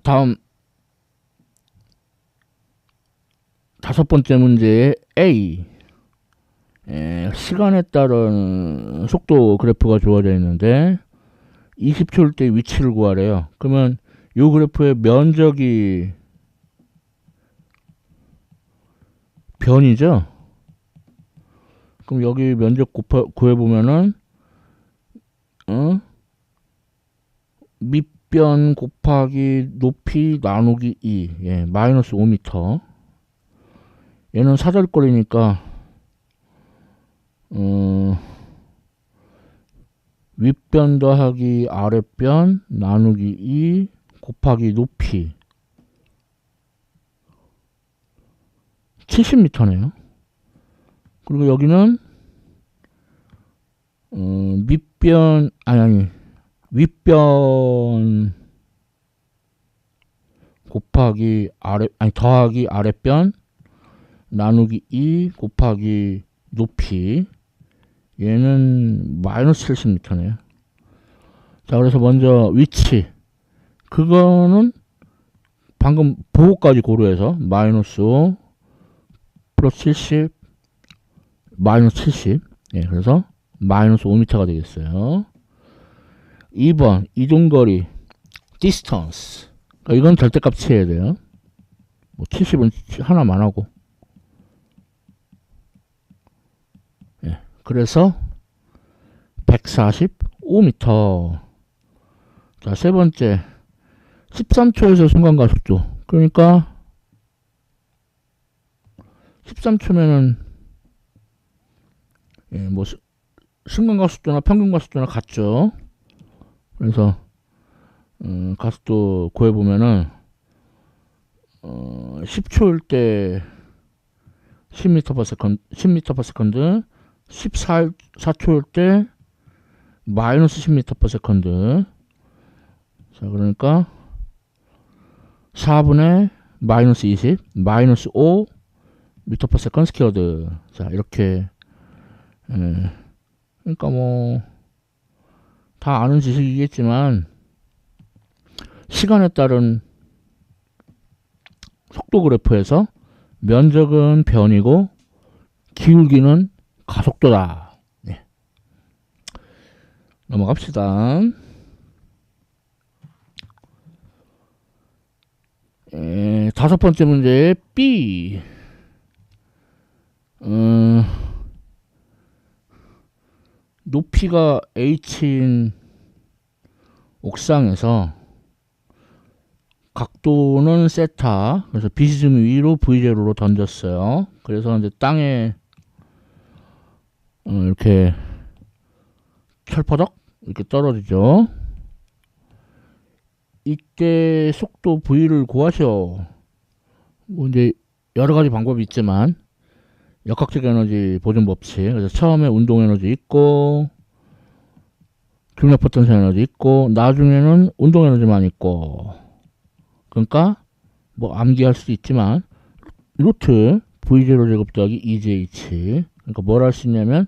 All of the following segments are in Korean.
다음 다섯 번째 문제에 A. 시간에 따른 속도 그래프가 주어져 있는데 20초일 때 위치를 구하래요. 그러면 이 그래프의 면적이 변이죠. 그럼 여기 면적 구해보면은 밑변 곱하기 높이 나누기 2, 마이너스 5m. 얘는 사절거리니까 윗변 더하기 아랫변 나누기 2 곱하기 높이 70m네요. 그리고 여기는 밑변 아니 윗변 곱하기 더하기 아랫변 나누기 2 곱하기 높이, 얘는 마이너스 70m네요. 자, 그래서 먼저 위치, 그거는 방금 보호까지 고려해서 마이너스 5 플러스 70 마이너스 70, 그래서 마이너스 5m가 되겠어요. 2번 이동거리 distance, 그러니까 이건 절대값 취해야 돼요. 뭐 70은 하나만 하고, 그래서 145m. 자, 세 번째 13초에서 순간가속도, 그러니까 13초면은 뭐 순간가속도나 평균가속도나 같죠. 그래서 가속도 구해보면은 10초일 때 10m/s 14초일 때 마이너스 10m/s. 자, 그러니까 4분의 마이너스 20 마이너스 5 m/s 스퀘어드. 자, 이렇게 그러니까 뭐 다 아는 지식이겠지만 시간에 따른 속도 그래프에서 면적은 변이고 기울기는 가속도다. 넘어갑시다. 다섯 번째 문제 B. 높이가 h인 옥상에서 각도는 세타, 그래서 비스듬히 위로 V제로로 던졌어요. 그래서 이제 땅에 이렇게 철퍼덕 이렇게 떨어지죠. 이때 속도 V를 구하셔. 뭐 이제 여러 가지 방법이 있지만 역학적 에너지 보존 법칙. 그래서 처음에 운동 에너지 있고 중력 포텐셜 에너지 있고 나중에는 운동 에너지만 있고, 그러니까 뭐 암기할 수도 있지만 루트 V0 제곱 더하기 2JH. 그러니까 뭘 할 수 있냐면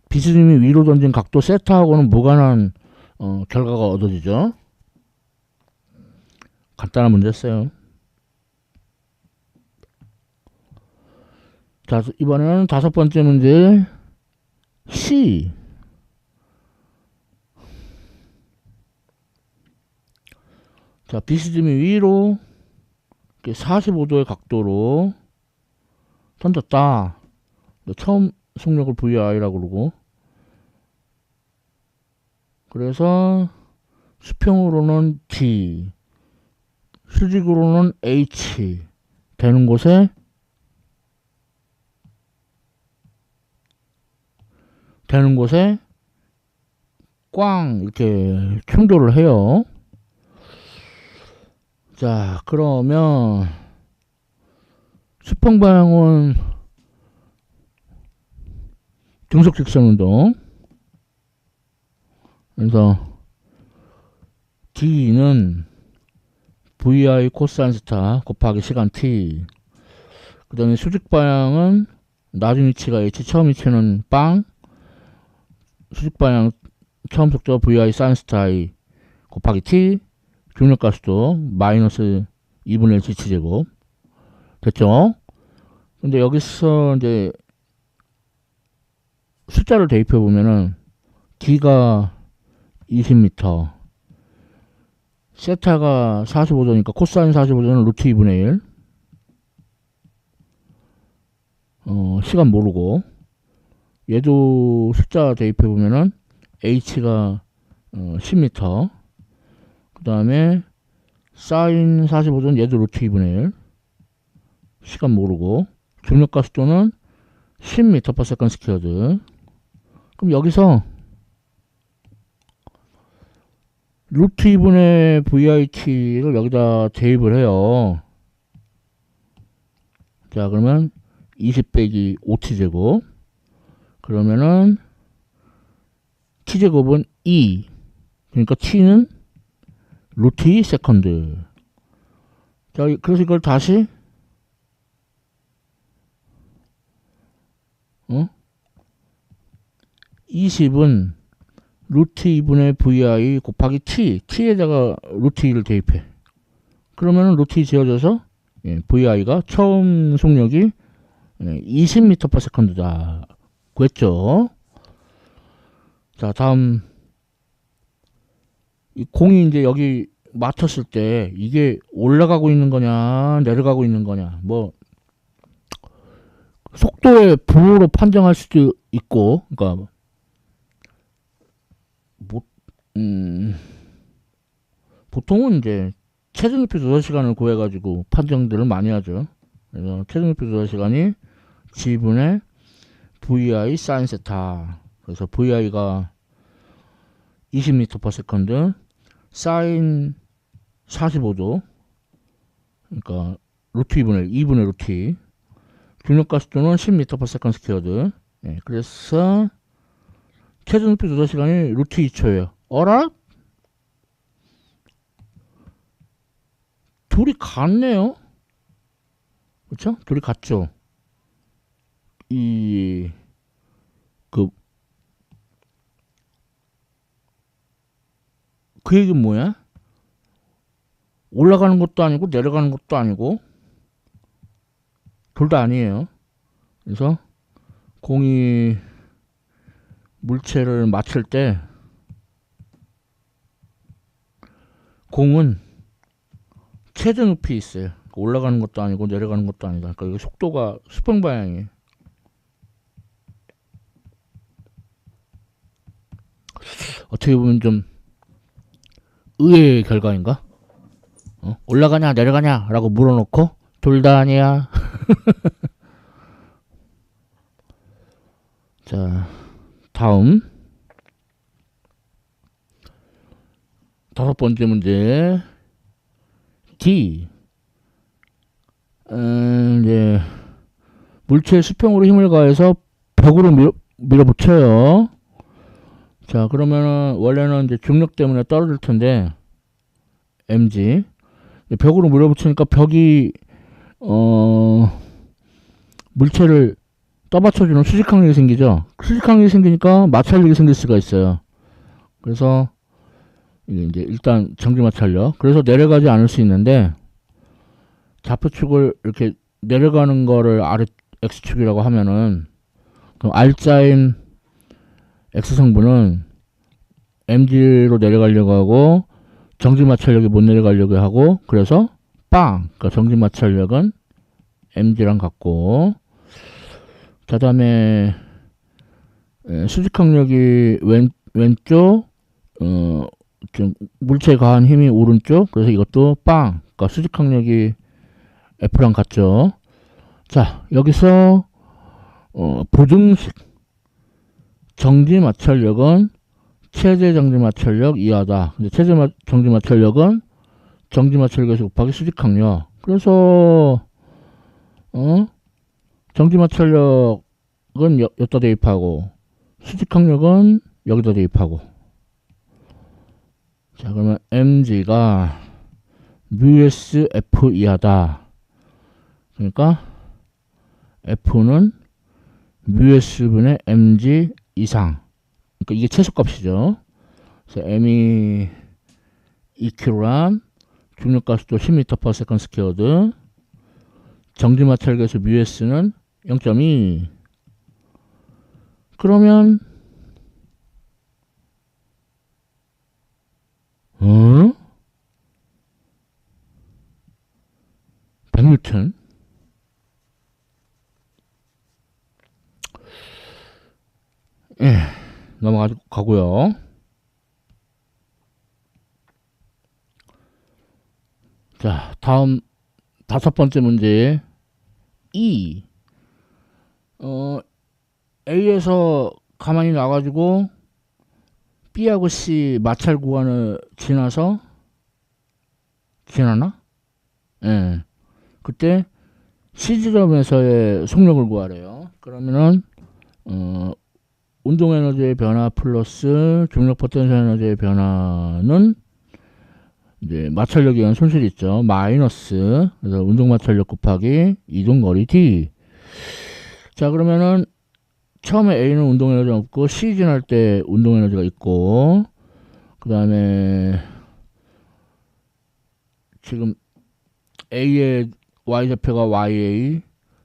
비스듬히 위로 던진 각도 세타하고는 무관한 결과가 얻어지죠. 간단한 문제였어요. 자, 이번에는 다섯 번째 문제 C. 자, 비스듬히 위로 45도의 각도로 던졌다. 처음 속력을 VI라고 그러고, 그래서 수평으로는 D, 수직으로는 H 되는 곳에 꽝 이렇게 충돌을 해요. 자, 그러면 수평 방향은 등속 직선 운동. 그래서 D는 VI 코사인 스타 곱하기 시간 T. 그 다음에 수직 방향은 나중 위치가 H, 처음 위치는 빵. 수직 방향 처음 속도 VI 사인 스타 I 곱하기 t, 중력가속도 마이너스 2분의 1 gt제곱. 됐죠? 근데 여기서 이제 숫자를 대입해 보면은 d가 20m, 세타가 45도니까 코사인 45도는 루트 2분의 1. 시간 모르고, 얘도 숫자 대입해 보면은 h가 10m, 그 다음에 사인 45도는 얘도 루트 2분의 1. 시간 모르고, 중력가속도는 10m/s 스퀘어드. 그럼 여기서 루트 2분의 VIT를 여기다 대입을 해요. 자, 그러면 20 빼기 5t제곱. 그러면은 t제곱은 2. 그러니까 t는 루트 2 세컨드. 자, 그래서 이걸 다시 20은 루트 2분의 vi 곱하기 t에다가 루트 2를 대입해. 그러면은 루트 2 지어져서 vi가 처음 속력이 20m/s다. 그랬죠? 자, 다음 이 공이 이제 여기 맞췄을 때 이게 올라가고 있는 거냐 내려가고 있는 거냐, 뭐 속도의 부호로 판정할 수도 있고, 그러니까 뭐, 보통은 이제 체중높이 조절 시간을 구해가지고 판정들을 많이 하죠. 그래서 체중높이 조절 시간이 g분의 vi 사인 세타. 그래서 vi가 20m/s, 사인 45도, 그러니까 루트 2분의 루트 2. 중력가속도는 10m/s 스퀘어드. 그래서 체중높이 조절 시간이 루트 2초예요. 어라? 둘이 같네요. 그쵸? 둘이 같죠? 그 얘기는 뭐야? 올라가는 것도 아니고 내려가는 것도 아니고 둘 다 아니에요. 그래서 공이 물체를 맞출 때 공은 최대 높이 있어요. 올라가는 것도 아니고 내려가는 것도 아니다. 그러니까 이거 속도가 수평 방향이에요. 어떻게 보면 좀 의외의 결과인가? 올라가냐 내려가냐 라고 물어놓고 둘 다 아니야. 자, 다음 5번째 문제. D. 이제 물체의 수평으로 힘을 가해서 벽으로 밀어붙여요. 자, 그러면은 원래는 이제 중력 때문에 떨어질 텐데 mg 벽으로 밀어붙이니까 벽이 물체를 떠받쳐주는 수직항력이 생기죠. 수직항력이 생기니까 마찰력이 생길 수가 있어요. 그래서 이제 일단 정지마찰력. 그래서 내려가지 않을 수 있는데, 좌표축을 이렇게 내려가는 거를 아래 x축이라고 하면은, 그럼 r자인 x성분은 mg로 내려가려고 하고 정지마찰력이 못 내려가려고 하고, 그래서 그러니까 정지마찰력은 mg랑 같고, 그 다음에 수직항력이 왼쪽, 물체에 가한 힘이 오른쪽. 그래서 이것도 그러니까 수직항력이 F랑 같죠. 자, 여기서 보증식 정지마찰력은 최대 정지마찰력 이하다. 근데 최대 정지마찰력은 정지마찰력에서 곱하기 수직항력. 그래서 정지마찰력은 여기다 대입하고 수직항력은 여기다 대입하고. 자, 그러면 mg가 µs f 이하다. 그러니까 f는 µs분의 mg 이상. 그러니까 이게 최소값이죠. 그래서 m이 2kg, 중력가속도 10m/s 스퀘어드, 정지마찰계수 μs는 0.2. 그러면 100N. 예, 넘어가고요. 자, 다음 5번째 문제. E. A에서 가만히 나가지고 B하고 C 마찰 구간을 지나나? 예. 그때 C지점에서의 속력을 구하래요. 그러면은 운동 에너지의 변화 플러스 중력 포텐셜 에너지의 변화는 이제 마찰력에 의한 손실이 있죠. 마이너스. 그래서 운동 마찰력 곱하기 이동 거리 D. 자, 그러면은 처음에 A는 운동 에너지가 없고 C 지날 때 운동 에너지가 있고, 그 다음에 지금 A의 y좌표가 YA,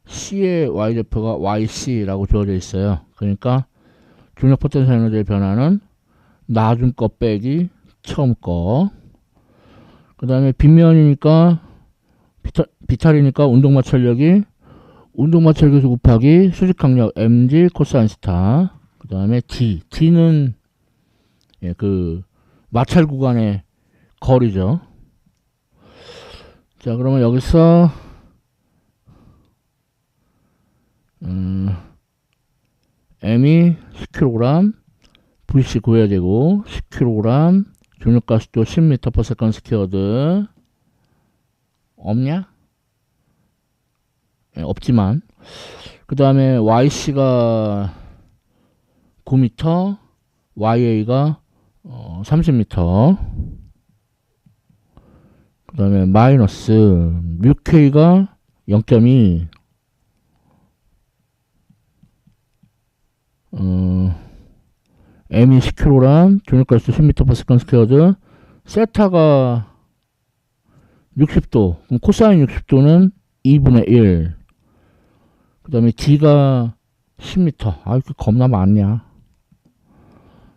C의 y좌표가 YC라고 주어져 있어요. 그러니까 중력 포텐셜 에너지의 변화는 나중 거 빼기 처음 거. 그 다음에 빗면이니까 비탈이니까 운동 마찰력이 운동 마찰계수 곱하기 수직 강력 mg 코사인 스타. 그 다음에 D는 예, 그 마찰 구간의 거리죠. 자, 그러면 여기서 m이 10kg, vc 구해야 되고 10kg, 중력가속도 10m/s 스퀘어드. 없냐? 예, 없지만. 그 다음에 yc가 9m, ya가 30m. 그 다음에 마이너스 뮤k가 0.2. m이 10kg, 중력가속도 10m/s 스퀘어드. 세타가 60도. 그럼 코사인 60도는 2분의 1. 그 다음에 D가 10m. 아, 이렇게 겁나 많냐.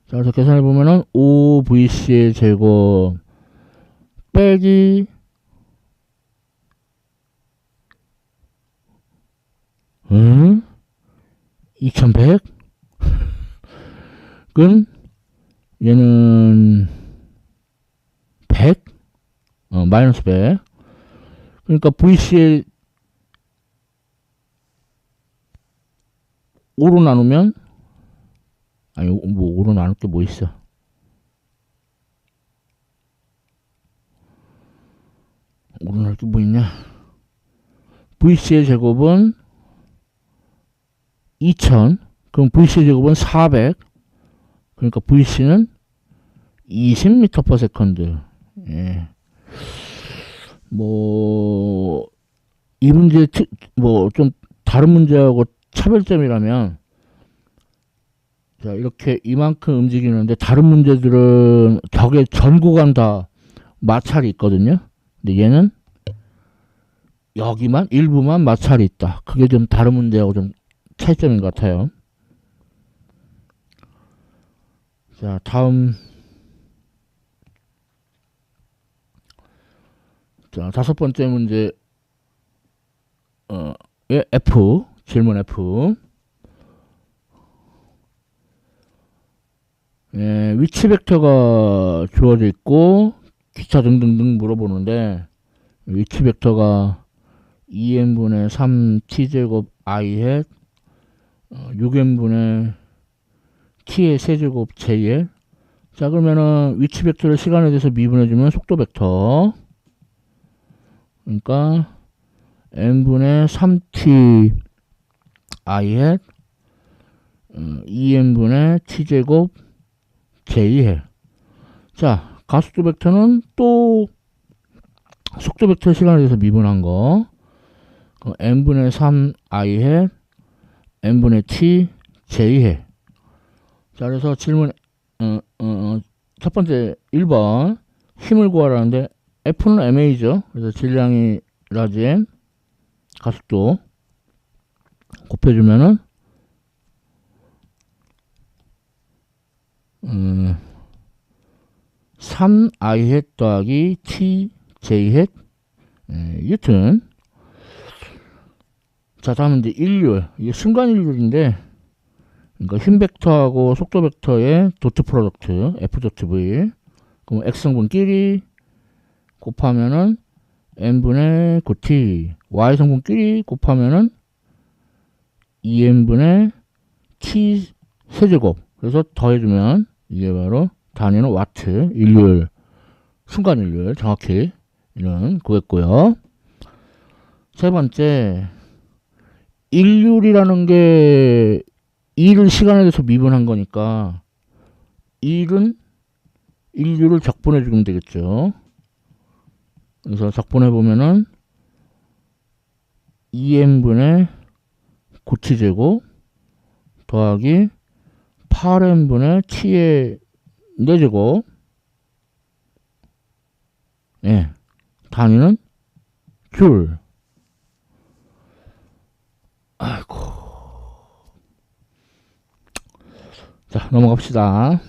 자, 그래서 계산해보면은 5VC의 제곱 빼기 2100? 은 얘는 100? 마이너스 100. 그러니까 VC의 5로 나누면, 아니, 뭐 5로 나눌 게 뭐 있어. 오로 나눌 게 뭐 있냐. VC의 제곱은 2000. 그럼 VC의 제곱은 400. 그러니까 VC는 20m/s. 예. 뭐, 이 문제, 뭐, 좀 다른 문제하고 차별점이라면, 자, 이렇게 이만큼 움직이는데, 다른 문제들은 벽에 전 구간 다 마찰이 있거든요. 근데 얘는 여기만, 일부만 마찰이 있다. 그게 좀 다른 문제하고 좀 차이점인 것 같아요. 자, 다음. 자, 5번째 문제. F. 질문 F. 예, 위치 벡터가 주어져 있고, 기타 등등등 물어보는데, 위치 벡터가 2n분의 3t제곱 i 햇 6n분의 t의 세제곱 j 햇. 자, 그러면은 위치 벡터를 시간에 대해서 미분해주면 속도 벡터. 그러니까 n분의 3t i 햇 2n분의 t제곱 j 햇. 자, 가속도 벡터는 또 속도 벡터 시간에 대해서 미분한 거. n분의 3 i 햇 n분의 t j 햇. 자, 그래서 질문 첫 번째 1번 힘을 구하라는데 F는 MA죠. 그래서 질량이 라지엔 가속도 곱해주면은 3I 햇 더하기 TJ 햇 뉴튼. 자, 다음은 이제 일률. 이게 순간 일률인데, 그러니까 힘 벡터하고 속도 벡터의 도트 프로덕트 F 도트 V. 그럼 X성분끼리 곱하면은 n분의 9t, y 성분끼리 곱하면은 2n분의 t 세제곱. 그래서 더해주면 이게 바로 단위는 와트, 일률, 순간 일률 정확히 이런 구했고요. 세 번째, 일률이라는 게 일을 시간에 대해서 미분한 거니까 일은 일률을 적분해 주면 되겠죠. 그래서 적분해 보면은 2n분의 9t제곱 더하기 8n분의 t의 4제곱. 예, 단위는 줄. 아이고. 자, 넘어갑시다.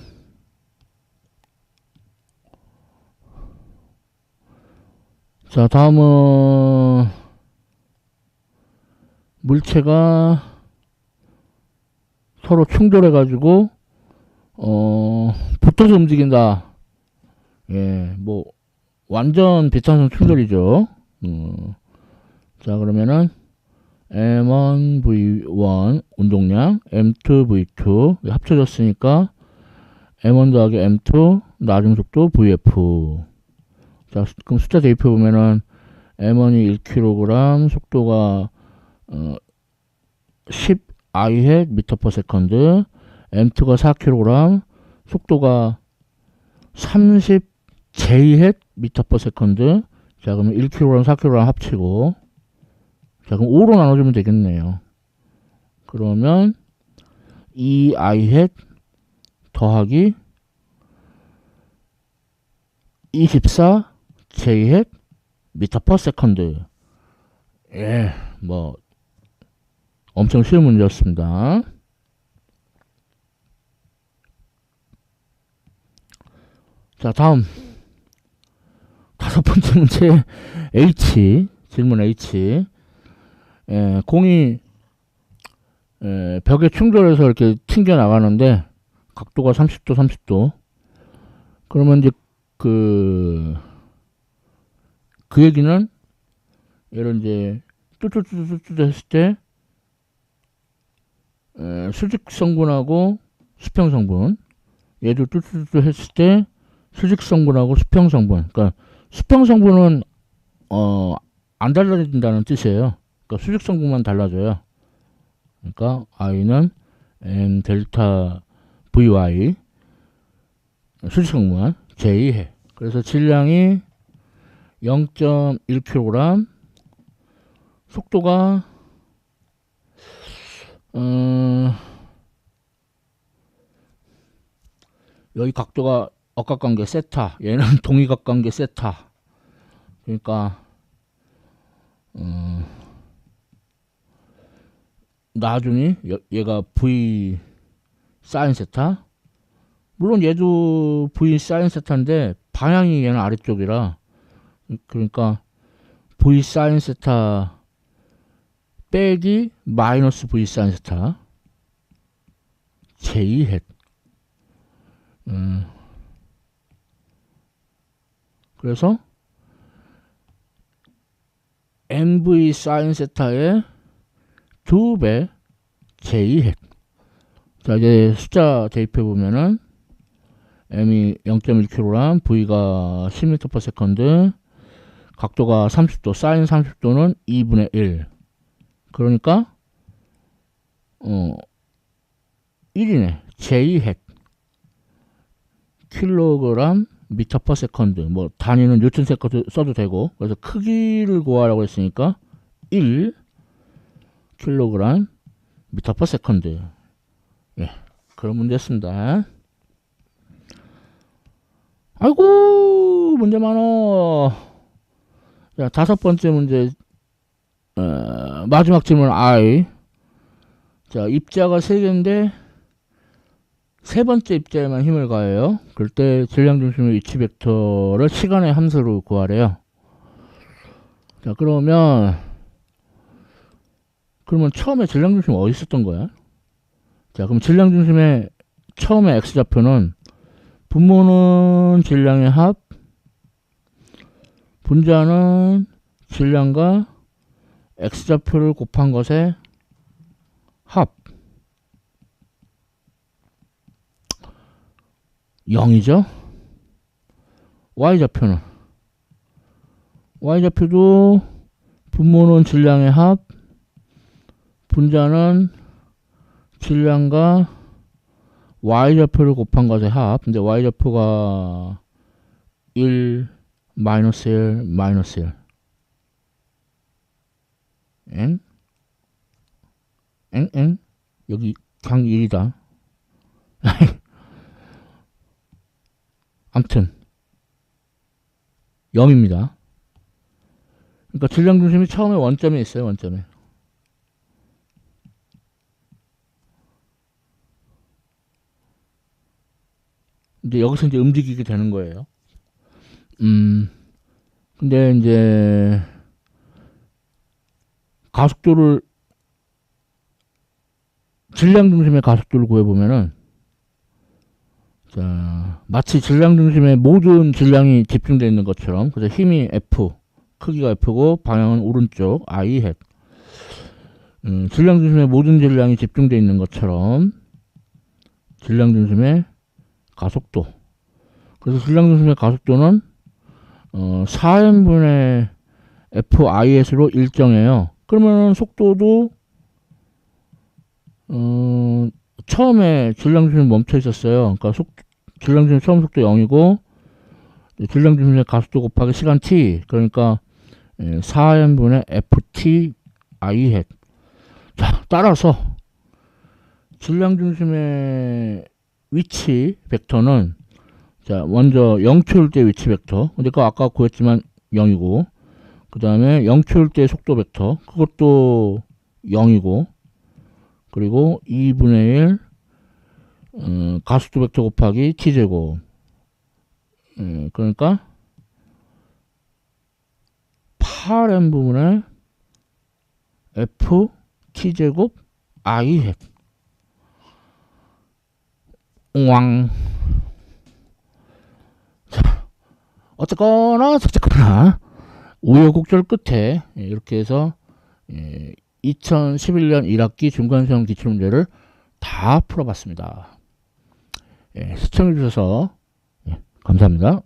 자, 다음은 물체가 서로 충돌해가지고 붙어서 움직인다. 예, 뭐 완전 비탄성 충돌이죠. 자, 그러면은 M1 V1 운동량, M2 V2 합쳐졌으니까 M1 더하기 M2 나중속도 VF. 자, 그럼 숫자 대입해 보면은 M1이 1kg, 속도가 10I m/s, M2가 4kg, 속도가 30J m/s. 자, 그러면 1kg, 4kg 합치고, 자, 그럼 5로 나눠주면 되겠네요. 그러면 2I 더하기 24J m/s. 예, 뭐 엄청 쉬운 문제였습니다. 자, 다음 다섯 번째 문제 H, 질문 H. 공이 벽에 충돌해서 이렇게 튕겨 나가는데 각도가 30도 30도. 그러면 이제 그 얘기는 얘를 이제 뚜뚜뚜뚜뚜 했을 때 수직 성분하고 수평 성분, 얘도 뚜뚜뚜뚜 했을 때 수직 성분하고 수평 성분. 그러니까 수평 성분은 안 달라진다는 뜻이에요. 그러니까 수직 성분만 달라져요. 그러니까 I는 M 델타 VY 수직 성분 J 해. 그래서 질량이 0.1kg, 속도가 여기 각도가 억각관계 세타, 얘는 동위각관계 세타. 그러니까 나중에 얘가 V 사인 세타. 물론 얘도 V 사인 세타인데 방향이 얘는 아래쪽이라, 그러니까 V 사인 세타 빼기 마이너스 V 사인 세타 J 햇. 그래서 MV 사인 세타의 2배 J 햇. 자, 이제 숫자 대입해 보면은 M이 0.1kg, V가 10m/s, 각도가 30도, 사인 30도는 2분의 1. 그러니까 1이네. J 햇 킬로그램 미터/s. 뭐 단위는 뉴턴 세컨드 써도 되고, 그래서 크기를 구하라고 했으니까 1 킬로그램 미터/s. 예, 그런 문제였습니다. 아이고, 문제 많어. 자, 다섯 번째 문제, 마지막 질문 I. 자, 입자가 세 개인데 세 번째 입자에만 힘을 가해요. 그럴 때 질량 중심의 위치 벡터를 시간의 함수로 구하래요. 자, 그러면 처음에 질량 중심이 어디 있었던 거야? 자, 그럼 질량 중심의 처음에 x좌표는 분모는 질량의 합, 분자는 질량과 x좌표를 곱한 것의 합. 0이죠. y좌표도 분모는 질량의 합, 분자는 질량과 y좌표를 곱한 것의 합. 근데 y좌표가 1, 마이너스 1, 마이너스 1. 엥? 여기 강 1이다. 암튼 0입니다. 그러니까 질량 중심이 처음에 원점에 있어요. 원점에. 이제 여기서 이제 움직이게 되는 거예요. 근데 이제 가속도를 질량 중심의 가속도를 구해보면은, 자, 마치 질량 중심의 모든 질량이 집중되어 있는 것처럼, 그래서 힘이 F, 크기가 F고 방향은 오른쪽 I 햇. 질량 중심의 모든 질량이 집중되어 있는 것처럼 질량 중심의 가속도. 그래서 질량 중심의 가속도는 4n분의 FIS로 일정해요. 그러면 속도도 처음에 질량 중심이 멈춰 있었어요. 그러니까 질량 중심 처음 속도 0이고 질량 중심의 가속도 곱하기 시간 t, 그러니까 4n분의 ft i 햇. 자, 따라서 질량 중심의 위치 벡터는, 자, 먼저 0초일 때 위치 벡터, 근데 그 아까 구했지만 0이고, 그 다음에 0초일 때 속도 벡터, 그것도 0이고, 그리고 2분의 1 가속도 벡터 곱하기 t제곱. 그러니까 8n 부분의 f t제곱 i 햇. 왕. 자, 어쨌거나 우여곡절 끝에 이렇게 해서 2011년 1학기 중간시험 기출문제를 다 풀어봤습니다. 시청해주셔서 감사합니다.